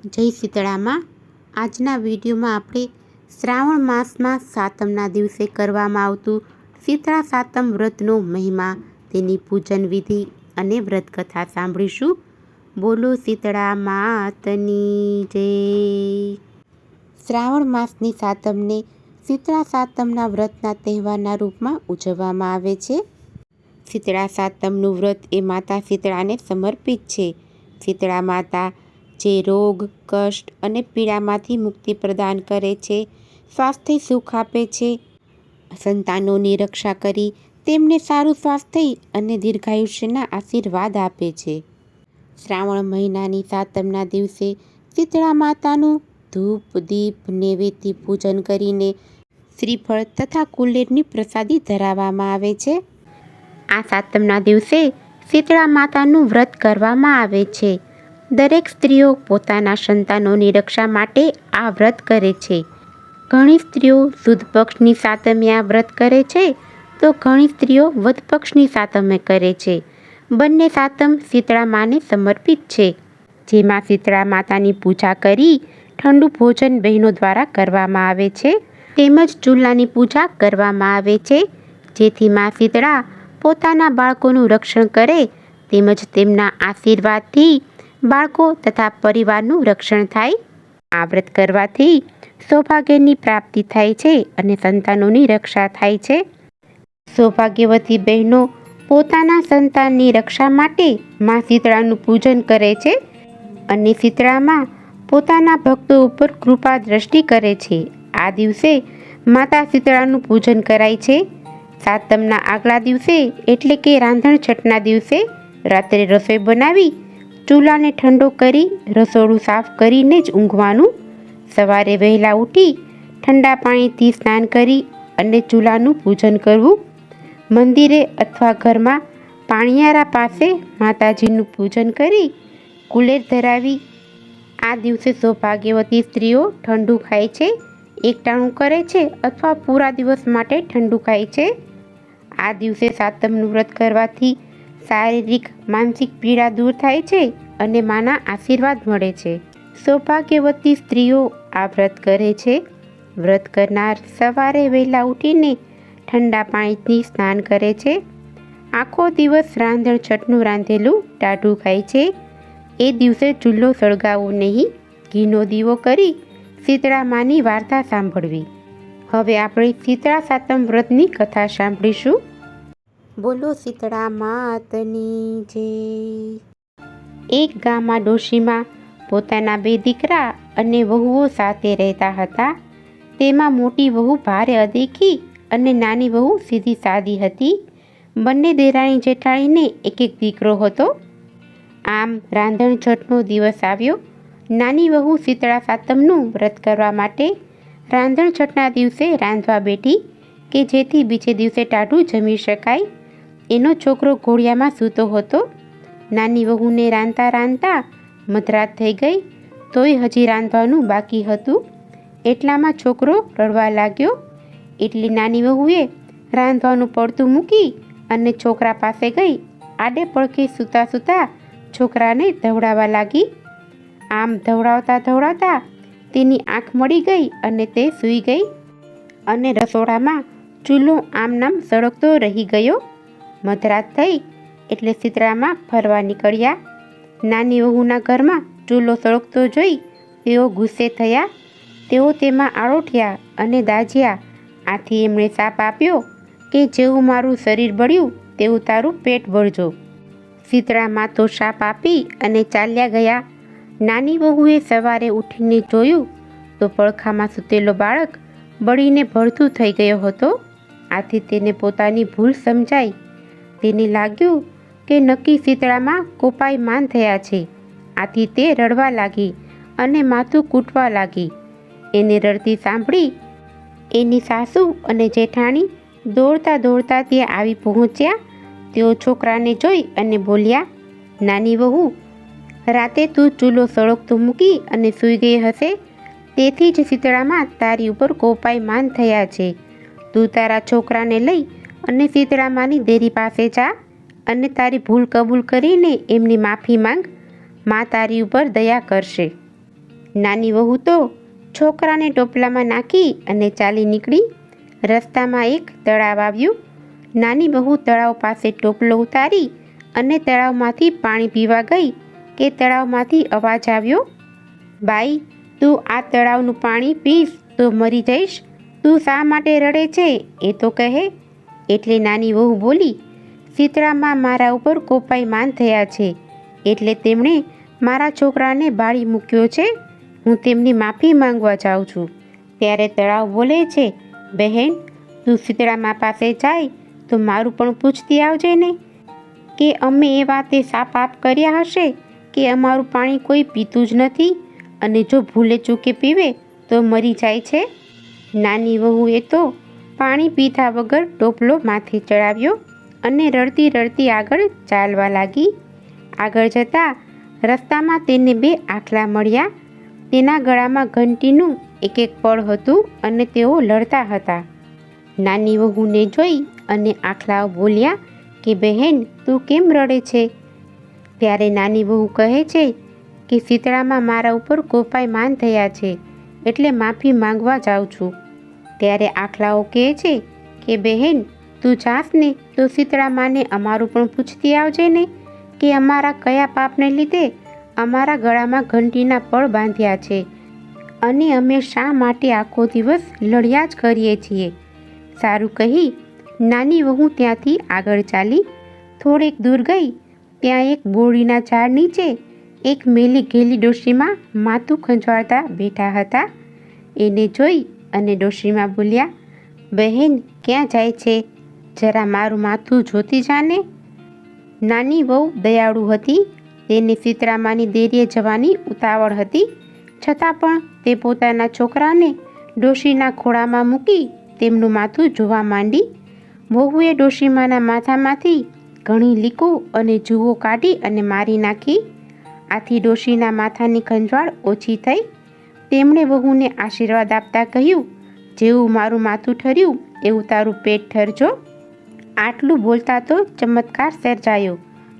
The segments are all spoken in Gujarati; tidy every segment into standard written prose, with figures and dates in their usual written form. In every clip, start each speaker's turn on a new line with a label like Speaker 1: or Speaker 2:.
Speaker 1: જય શીતળામાં. આજના વિડીયોમાં આપણે શ્રાવણ માસમાં સાતમના દિવસે કરવામાં આવતું શીતળા સાતમ વ્રતનો મહિમા, તેની પૂજન વિધિ અને વ્રત કથા સાંભળીશું. બોલો શીતળા માતની જય. શ્રાવણ માસની સાતમને શીતળા સાતમના વ્રતના તહેવારના રૂપમાં ઉજવવામાં આવે છે. શીતળા સાતમનું વ્રત એ માતા શીતળાને સમર્પિત છે. શીતળા માતા જે રોગ, કષ્ટ અને પીડામાંથી મુક્તિ પ્રદાન કરે છે, સ્વાસ્થ્ય સુખ આપે છે, સંતાનોની રક્ષા કરી તેમને સારું સ્વાસ્થ્ય અને દીર્ઘાયુષ્યના આશીર્વાદ આપે છે. શ્રાવણ મહિનાની સાતમના દિવસે શીતળા માતાનું ધૂપ, દીપ, નૈવેદ્ય પૂજન કરીને શ્રીફળ તથા કુલેરની પ્રસાદી ધરાવવામાં આવે છે. આ સાતમના દિવસે શીતળા માતાનું વ્રત કરવામાં આવે છે. દરેક સ્ત્રીઓ પોતાના સંતાનોની રક્ષા માટે આ વ્રત કરે છે. ઘણી સ્ત્રીઓ સુદ પક્ષની સાતમે આ વ્રત કરે છે, તો ઘણી સ્ત્રીઓ વદ પક્ષની સાતમે કરે છે. બંને સાતમ શીતળા માને સમર્પિત છે, જેમાં શીતળા માતાની પૂજા કરી ઠંડુ ભોજન બહેનો દ્વારા કરવામાં આવે છે, તેમજ ચૂલાની પૂજા કરવામાં આવે છે, જેથી મા શીતળા પોતાના બાળકોનું રક્ષણ કરે તેમજ તેમના આશીર્વાદથી બાળકો તથા પરિવારનું રક્ષણ થાય. આ વ્રત કરવાથી સૌભાગ્યની પ્રાપ્તિ થાય છે અને સંતાનોની રક્ષા થાય છે. સૌભાગ્યવતી બહેનો પોતાના સંતાનની રક્ષા માટે મા શીતળાનું પૂજન કરે છે અને શીતળામાં પોતાના ભક્તો ઉપર કૃપા દ્રષ્ટિ કરે છે. આ દિવસે માતા શીતળાનું પૂજન કરાય છે. સાતમના આગલા દિવસે એટલે કે રાંધણ છઠના દિવસે રાત્રે રસોઈ બનાવી ચૂલાને ઠંડો કરી રસોડું સાફ કરીને જ ઊંઘવાનું. સવારે વહેલા ઉઠી ઠંડા પાણીથી સ્નાન કરી અને ચૂલાનું પૂજન કરવું. મંદિરે અથવા ઘરમાં પાણિયારા પાસે માતાજીનું પૂજન કરી કુલેર ધરાવી. આ દિવસે સૌભાગ્યવતી સ્ત્રીઓ ઠંડુ ખાય છે, એકટાણું કરે છે અથવા પૂરા દિવસ માટે ઠંડુ ખાય છે. આ દિવસે સાતમનું વ્રત કરવાથી શારીરિક, માનસિક પીડા દૂર થાય છે અને માના આશીર્વાદ મળે છે. સૌભાગ્યવતી સ્ત્રીઓ આ વ્રત કરે છે. વ્રત કરનાર સવારે વહેલા ઉઠીને ઠંડા પાણીથી સ્નાન કરે છે. આખો દિવસ રાંધણ છઠનું રાંધેલું ટાઢું ખાય છે. એ દિવસે ચૂલો સળગાવવો નહીં, ઘીનો દીવો કરી શીતળા માની વાર્તા સાંભળવી. હવે આપણે શીતળા સાતમ વ્રતની કથા સાંભળીશું. બોલો શીતળા માતની જય. એક ગામમાં ડોશીમાં પોતાના 2 દીકરા અને વહુઓ સાથે રહેતા હતા. તેમાં મોટી વહુ ભારે અદેખી અને નાની વહુ સીધી સાદી હતી. બંને દેરાણી જેઠાણીને એક દીકરો હતો. આમ રાંધણ છઠનો દિવસ આવ્યો. નાની વહુ શીતળા સાતમનું વ્રત કરવા માટે રાંધણ છઠના દિવસે રાંધવા બેઠી કે જેથી બીજે દિવસે ટાઢું જમી શકાય. એનો છોકરો ઘોડિયામાં સૂતો હતો. નાની વહુને રાંધતા રાંધતા મધરાત થઈ ગઈ, તોય હજી રાંધવાનું બાકી હતું. એટલામાં છોકરો રડવા લાગ્યો. એટલે નાની વહુએ રાંધવાનું પડતું મૂકી અને છોકરા પાસે ગઈ આડે પડખે સૂતા સૂતા છોકરાને ધવડાવવા લાગી. આમ ધવડાવતા ધવડાવતા તેની આંખ મળી ગઈ અને તે સૂઈ ગઈ અને રસોડામાં ચૂલો આમનામ સળગતો રહી ગયો. મધરાત થઈ એટલે શીતળામાં ફરવા નીકળ્યા. નાની વહુના ઘરમાં ચૂલો સળગતો જોઈ તેઓ ગુસ્સે થયા. તેઓ તેમાં આળોટ્યા અને દાઝ્યા. આથી એમણે શાપ આપ્યો કે જેવું મારું શરીર બળ્યું તેવું તારું પેટ બળજો. શીતળામાં તો શાપ આપી અને ચાલ્યા ગયા. નાની વહુએ સવારે ઉઠીને જોયું તો પડખામાં સૂતેલો બાળક બળીને ભડથું થઈ ગયો હતો. આથી તેને પોતાની ભૂલ સમજાઈ. તેને લાગ્યું કે નક્કી શીતળામાં કોપાયમાન થયા છે. આથી તે રડવા લાગી અને માથું કૂટવા લાગી. એને રડતી સાંભળી એની સાસુ અને જેઠાણી દોડતા દોડતા ત્યાં આવી પહોંચ્યા. તેઓ છોકરાને જોઈ અને બોલ્યા, નાની વહુ, રાતે તું ચૂલો સળગતો મૂકી અને સૂઈ ગઈ હશે, તેથી જ શીતળામાં તારી ઉપર કોપાયમાન થયા છે. તું તારા છોકરાને લઈ અને શીતળામાની દેરી પાસે જા અને તારી ભૂલ કબૂલ કરીને એમની માફી માંગ. મા તારી ઉપર દયા કરશે. નાની વહુ તો છોકરાને ટોપલામાં નાખી અને ચાલી નીકળી. રસ્તામાં એક તળાવ આવ્યું. નાની વહુ તળાવ પાસે ટોપલો ઉતારી અને તળાવમાંથી પાણી પીવા ગઈ કે તળાવમાંથી અવાજ આવ્યો, બાઈ, તું આ તળાવનું પાણી પીશ તો મરી જઈશ. તું શા માટે રડે છે એ તો કહે. એટલે નાની વહુ બોલી, શીતળામાં મારા ઉપર કોપાયમાન થયા છે, એટલે તેમણે મારા છોકરાને બાળી મૂક્યો છે. હું તેમની માફી માંગવા જાઉં છું. ત્યારે તળાવ બોલે છે, બહેન, તું શીતળામાં પાસે જાય તો મારું પણ પૂછતી આવજે ને, કે અમે એ વાતે શા પાપ કર્યા હશે કે અમારું પાણી કોઈ પીતું જ નથી, અને જો ભૂલે ચૂકે પીવે તો મરી જાય છે. નાની વહુએ તો પાણી પીધા વગર ટોપલો માથે ચડાવ્યો અને રડતી રડતી આગળ ચાલવા લાગી. આગળ જતાં રસ્તામાં તેને બે આખલા મળ્યા. તેના ગળામાં ઘંટીનું એક એક પળ હતું અને તેઓ લડતા હતા. નાની વહુને જોઈ અને આખલાઓ બોલ્યા કે બહેન, તું કેમ રડે છે? ત્યારે નાની વહુ કહે છે કે શીતળામાં મારા ઉપર કોપાયમાન થયા છે, એટલે માફી માંગવા જાઉં છું. ત્યારે આખલાઓ કહે છે કે બહેન, તું જાસ ને તો શીતળામાને અમારું પણ પૂછતી આવજે ને, કે અમારા કયા પાપને લીધે અમારા ગળામાં ઘંટીના પળ બાંધ્યા છે અને અમે શા માટે આખો દિવસ લડ્યા જ કરીએ છીએ. સારું કહી નાની વહુ ત્યાંથી આગળ ચાલી. થોડેક દૂર ગઈ ત્યાં એક બોરડીના ઝાડ નીચે એક મેલી ઘેલી ડોશીમાં માથું ખંજવાળતા બેઠા હતા. એને જોઈ અને ડોશીમાં બોલ્યા, બહેન, ક્યાં જાય છે? જરા મારું માથું જોતી જાને. નાની વહુ દયાળુ હતી. તેને શીતળામાની દેરીએ જવાની ઉતાવળ હતી, છતાં પણ તે પોતાના છોકરાને ડોશીના ખોળામાં મૂકી તેમનું માથું જોવા માંડી. વહુએ ડોશીમાના માથામાંથી ઘણી લીકો અને જુઓ કાઢી અને મારી નાખી. આથી ડોશીના માથાની ખંજવાળ ઓછી થઈ. તેમણે વહુને આશીર્વાદ આપતા કહ્યું, જેવું મારું માથું ઠર્યું એવું તારું પેટ ઠરજો. આટલું બોલતા તો ચમત્કાર સર્જાયો.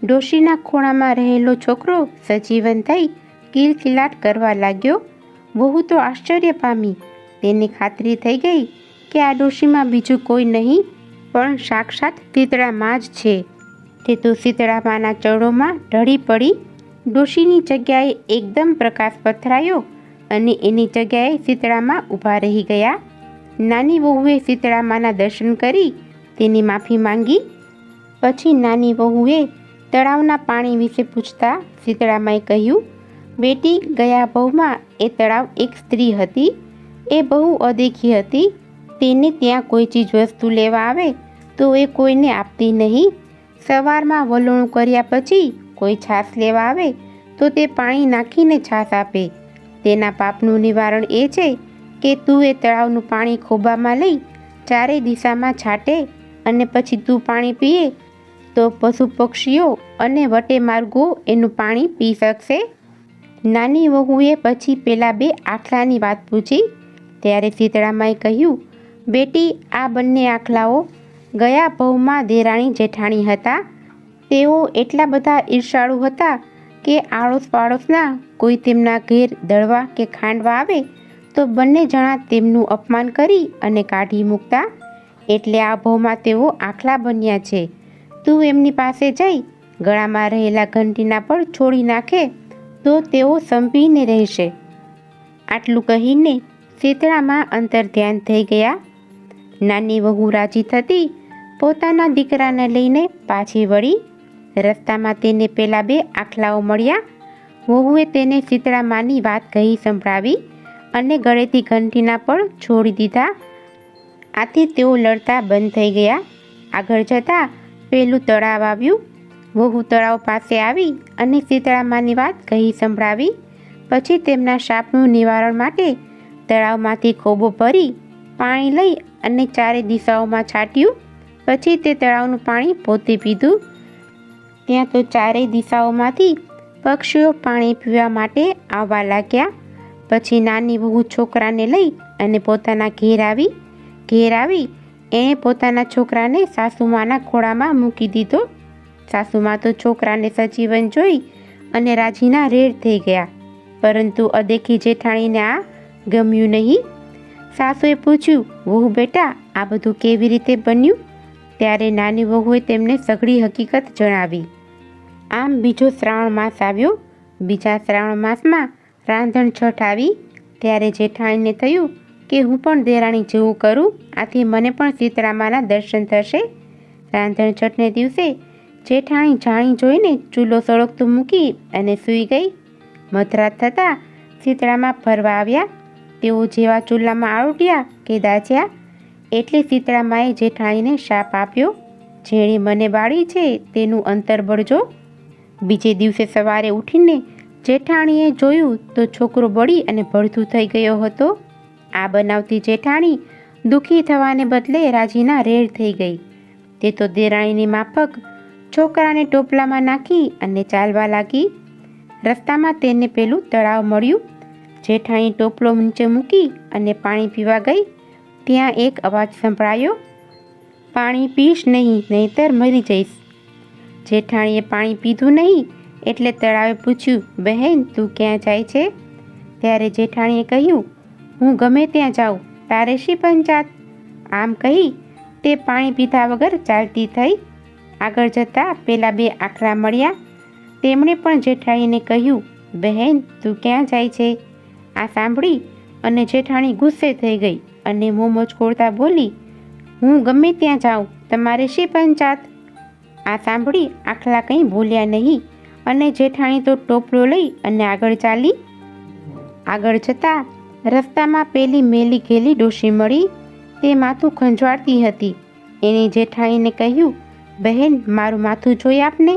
Speaker 1: ડોશીના ખોળામાં રહેલો છોકરો સજીવન થઈ કિલકિલાટ કરવા લાગ્યો. વહુ તો આશ્ચર્ય પામી. તેને ખાતરી થઈ ગઈ કે આ ડોશીમાં બીજું કોઈ નહીં પણ સાક્ષાત શીતળામાં જ છે. તે તો શીતળામાના ચરણોમાં ઢળી પડી. ડોશીની જગ્યાએ એકદમ પ્રકાશ પથરાયો અને એની જગ્યાએ શીતળામાં ઊભા રહી ગયા. નાની વહુએ શીતળામાના દર્શન કરી તેની માફી માંગી. પછી નાની વહુએ તળાવના પાણી વિશે પૂછતા શીતળામાએ કહ્યું, બેટી, ગયા ભવમાં એ તળાવ એક સ્ત્રી હતી. એ બહુ અદેખી હતી. તેને ત્યાં કોઈ ચીજ વસ્તુ લેવા આવે તો એ કોઈને આપતી નહીં. સવારમાં વલોણું કર્યા પછી કોઈ છાશ લેવા આવે તો તે પાણી નાખીને છાશ આપે. તેના પાપનું નિવારણ એ છે કે તું એ તળાવનું પાણી ખોબામાં લઈ ચારે દિશામાં છાંટે અને પછી તું પાણી પીએ તો પશુ પક્ષીઓ અને વટે માર્ગો એનું પાણી પી શકશે. નાની વહુએ પછી પેલા બે આખલાની વાત પૂછી. ત્યારે શીતળામાએ કહ્યું, બેટી, આ બંને આખલાઓ ગયા ભવમાં દેરાણી જેઠાણી હતા. તેઓ એટલા બધા ઈર્ષાળુ હતા કે આડોશ પાડોશના કોઈ તેમના ઘેર દળવા કે ખાંડવા આવે તો બંને જણા તેમનું અપમાન કરી અને કાઢી મૂકતા. એટલે આ ભવમાં તેઓ આખલા બન્યા છે. તું એમની પાસે જઈ ગળામાં રહેલા ઘંટીના પણ છોડી નાખે તો તેઓ સંપીને રહેશે. આટલું કહીને શીતળામાં અંતર ધ્યાન થઈ ગયા. નાની વહુ રાજી થતી પોતાના દીકરાને લઈને પાછી વળી. રસ્તામાં તેને પેલા બે આખલાઓ મળ્યા. વહુએ તેને શીતળામાની વાત કહી સંભળાવી અને ગળેથી ઘંટીના પણ છોડી દીધા. આથી તેઓ લડતા બંધ થઈ ગયા. આગળ જતાં પેલું તળાવ આવ્યું. વહુ તળાવ પાસે આવી અને શીતળામાની વાત કહી સંભળાવી. પછી તેમના શાપનું નિવારણ માટે તળાવમાંથી ખોબો ભરી પાણી લઈ અને ચારે દિશાઓમાં છાંટ્યું. પછી તે તળાવનું પાણી પોતે પીધું. ત્યાં તો ચારેય દિશાઓમાંથી પક્ષીઓ પાણી પીવા માટે આવવા લાગ્યા. પછી નાની વહુ છોકરાને લઈ અને પોતાના ઘેર આવી એણે પોતાના છોકરાને સાસુમાના ખોળામાં મૂકી દીધો. સાસુમા તો છોકરાને સજીવન જોઈ અને રાજીના રેડ થઈ ગયા. પરંતુ અદેખી જેઠાણીને આ ગમ્યું નહીં. સાસુએ પૂછ્યું, વહુ બેટા, આ બધું કેવી રીતે બન્યું? ત્યારે નાની વહુએ તેમને સઘળી હકીકત જણાવી. આમ બીજો શ્રાવણ માસ આવ્યો. બીજા શ્રાવણ માસમાં રાંધણ છઠ આવી. ત્યારે જેઠાણીને થયું કે હું પણ દેરાણી જેવું કરું, આથી મને પણ શીતળામાના દર્શન થશે. રાંધણ છઠને દિવસે જેઠાણી જાણી જોઈને ચૂલો સળગતો મૂકી અને સૂઈ ગઈ. મધરાત થતાં શીતળામાં ફરવા આવ્યા. તેઓ જેવા ચૂલામાં આળોટ્યા કે દાઝ્યા એટલે શીતળામાએ જેઠાણીને શાપ આપ્યો, જેણે મને બાળી છે તેનું અંતર બળજો. બીજે દિવસે સવારે ઉઠીને જેઠાણીએ જોયું તો છોકરો બળી અને ભડથું થઈ ગયો હતો. આ બનાવથી જેઠાણી દુઃખી થવાને બદલે રાજીના રેડ થઈ ગઈ. તે તો દેરાણીની માફક છોકરાને ટોપલામાં નાખી અને ચાલવા લાગી. રસ્તામાં તેને પેલું તળાવ મળ્યું. જેઠાણી ટોપલો નીચે મૂકી અને પાણી પીવા ગઈ. ત્યાં એક અવાજ સંભળાયો, પાણી પીશ નહીં, નહીંતર મરી જઈશ. જેઠાણીએ પાણી પીધું નહીં એટલે તળાવે પૂછ્યું, બહેન તું ક્યાં જાય છે? ત્યારે જેઠાણીએ કહ્યું, હું ગમે ત્યાં જાઉં, તારે શી પંચાત? આમ કહી તે પાણી પીધા વગર ચાલતી થઈ. આગળ જતાં પેલા બે આખલા મળ્યા. તેમણે પણ જેઠાણીને કહ્યું, બહેન તું ક્યાં જાય છે? આ સાંભળી અને જેઠાણી ગુસ્સે થઈ ગઈ અને મોં મચકોડતા બોલી, હું ગમે ત્યાં જાઉં, તમારે શી પંચાત? આ સાંભળી આખલા કંઈ બોલ્યા નહીં અને જેઠાણી તો ટોપલો લઈ અને આગળ ચાલી. આગળ જતાં રસ્તામાં પેલી મેલી ઘેલી ડોશી મળી. તે માથું ખંજવાળતી હતી. એણે જેઠાણીને કહ્યું, બહેન મારું માથું જોઈ આપને.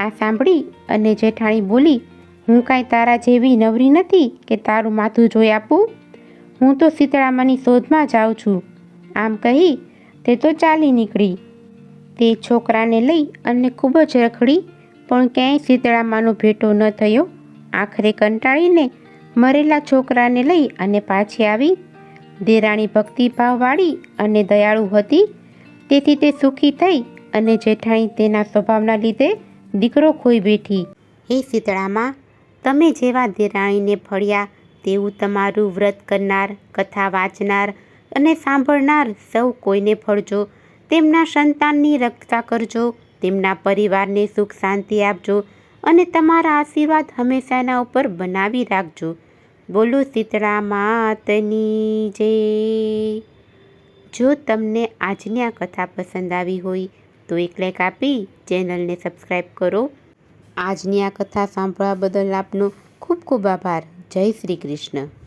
Speaker 1: આ સાંભળી અને જેઠાણી બોલી, હું કાંઈ તારા જેવી નવરી નથી કે તારું માથું જોઈ આપું. હું તો શીતળામાની શોધમાં જાઉં છું. આમ કહી તે તો ચાલી નીકળી. તે છોકરાને લઈ અને ખૂબ જ રખડી, પણ ક્યાંય શીતળામાનો ભેટો ન થયો. આખરે કંટાળીને મરેલા છોકરાને લઈ અને પાછી આવી. દેરાણી ભક્તિભાવવાળી અને દયાળુ હતી, તેથી તે સુખી થઈ અને જેઠાણી તેના સ્વભાવના લીધે દીકરો ખોઈ બેઠી. હે શીતળામાં, તમે જેવા દેરાણીને ફળ્યા તેવું તમારું વ્રત કરનાર, કથા વાંચનાર અને સાંભળનાર સૌ કોઈને ફળજો. તેમના સંતાનની રક્ષા કરજો, તેમના પરિવારને સુખ શાંતિ આપજો અને તમારા આશીર્વાદ હંમેશા એના ઉપર બનાવી રાખજો. બોલો શીતળા માતની જય. જો તમને આજની આ કથા પસંદ આવી હોય તો એક લાઈક આપી ચેનલને સબસ્ક્રાઈબ કરો. આજની આ કથા સાંભળવા બદલ આપનો ખૂબ ખૂબ આભાર. જય શ્રી કૃષ્ણ.